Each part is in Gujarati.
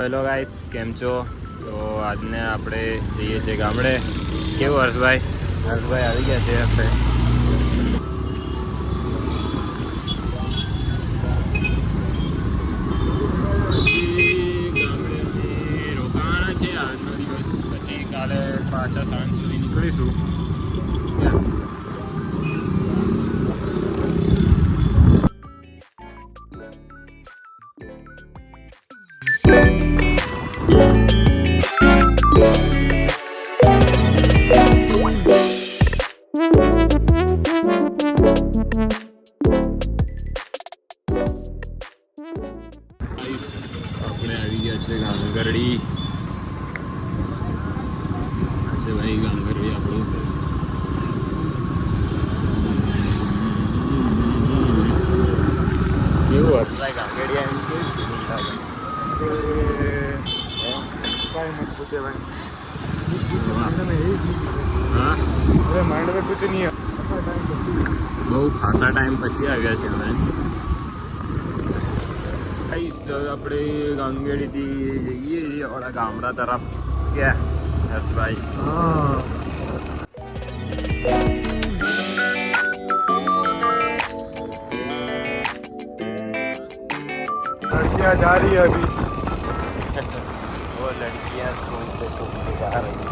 હેલો ગાઈસ, કેમ છો? તો આજને આપણે જઈએ છીએ ગામડે. કેવું હર્ષભાઈ આવી ગયા છે આપણે. ગામડેથી રોકાણા છે આજનો દિવસ, પછી કાલે પાછા સાંજ સુધી નીકળીશું. આપણે આવી ગયા છે ગાંગરડી. છે ભાઈ ગાંગરડી આપણું. કેવું હર્ષભાઈ ગાંગરડી એમ કેવું ફિલિંગ થાય? काई मत पूछे भाई। હા, अरे माइंड में कुछ नहीं है। બહુ ખાસા ટાઈમ પછી આવ્યા છે અમે. આપણે ગાંગેડીથી જઈએ છીએ આપણા ગામડા તરફ. ક્યાં હર્ષભાઈ? लड़कियाँ जा रही है अभी। वो लड़कियाँ स्कूल से घूमने जा रही थी।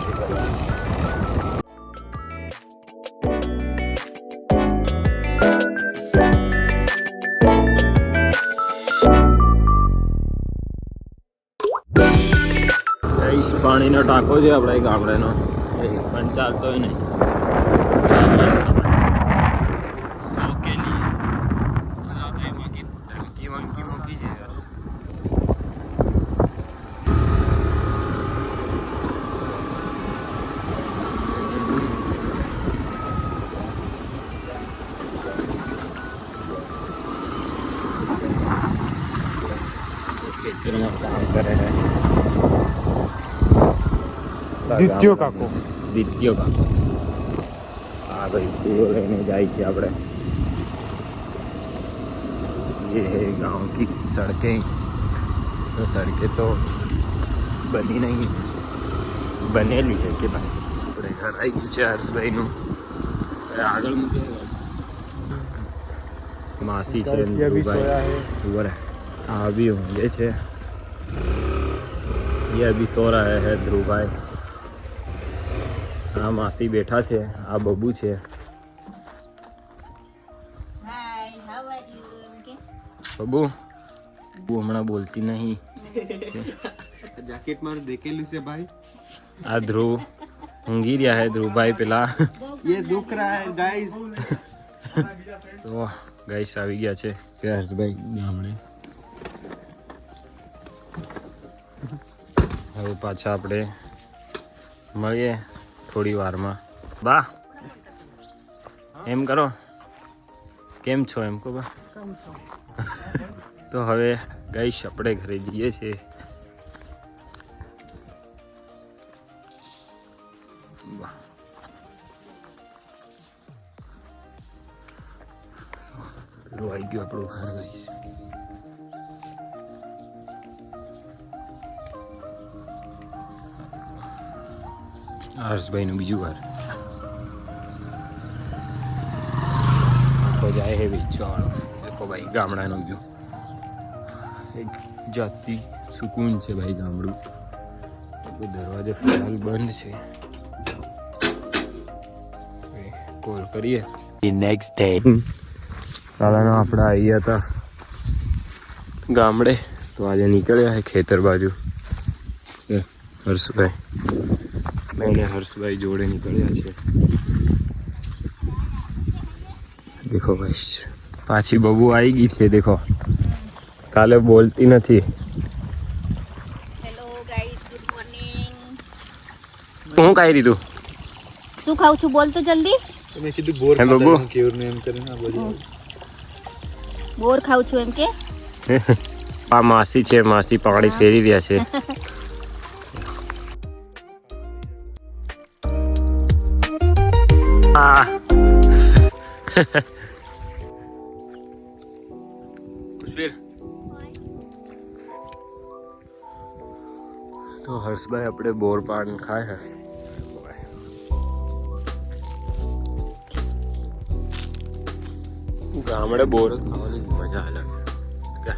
પાણીનો ટાંકો છે આપણે ગામડાનો, પણ ચાલતો નહીં. 100 के लिए तो एમાં की ટંકી વંકી મૂકી છે યાર. ખેતરમાં કામ કરે છે दित्यो काको। દિત્યો કાકો. હા ભાઈ, પૂરો લઈને જાય છે આપણે. ये है गांव की सड़कें. सो सड़कें तो बनी नहीं, बनेली है कि भाई. આપણે ઘર આવી ગયું છે હર્ષભાઈનું. આગળ મૂકે માસી છે, अभी सोया है। ऊपर हाँ अभी होंगे छे. ये अभी सो रहा है ध्रुव भाई. हाँ मासी बैठा છે, આ બબુ છે. બબુ હમણાં બોલતી નહીં. जैकेट मार देखेलू से भाई। આ ધ્રુવ ઊંઘી રહ્યા है. ધ્રુવભાઈ પેલા ये दुख रहा है गाइस। તો ગાઈસ આવી ગયા છે હર્ષભાઈ ગામડે. હવે પાછા આપણે મળીએ થોડી વારમાં. બા એમ કરો, કેમ છો એમ કહો બા. તો હવે ગાઈસ આપણે ઘરે જઈએ છીએ. આવી ગયું આપણું ઘર ગાઈસ. હર્ષભાઈનું બીજું ઘર. આખો જાય હે વેચવાવાળો. દેખો ભાઈ ગામડાનો વ્યૂ. એક જાતિ સુકૂન છે ભાઈ ગામડું. દરવાજો ફિલહાલ બંધ છે. કોલ કરીએ. નેક્સ્ટ ડે કાલાનો આપણે આવ્યા હતા ગામડે, તો આજે નીકળ્યા છે ખેતર બાજુ. હર્ષભાઈ, મેં હર્ષભાઈ જોડે નીકળ્યા છે. દેખો ભાઈ, પાછી બબુ આવી ગઈ છે. દેખો કાલે બોલતી નથી. Hello guys, good morning. હું કાઈ દીધું? શું ખાવ છું બોલ તો જલ્દી. मैं किधर बोर है बब्बू? केवर ने एम करे ना बोली। બોર ખાવ છું એમ કે. આ માસી છે, માસી પાણી ફેરી રહ્યા છે. આ કુશવીર તો હર્ષભાઈ આપણે બોર પાન ખાય હે ગામડે બોર ખાવાની મજા અલગ કે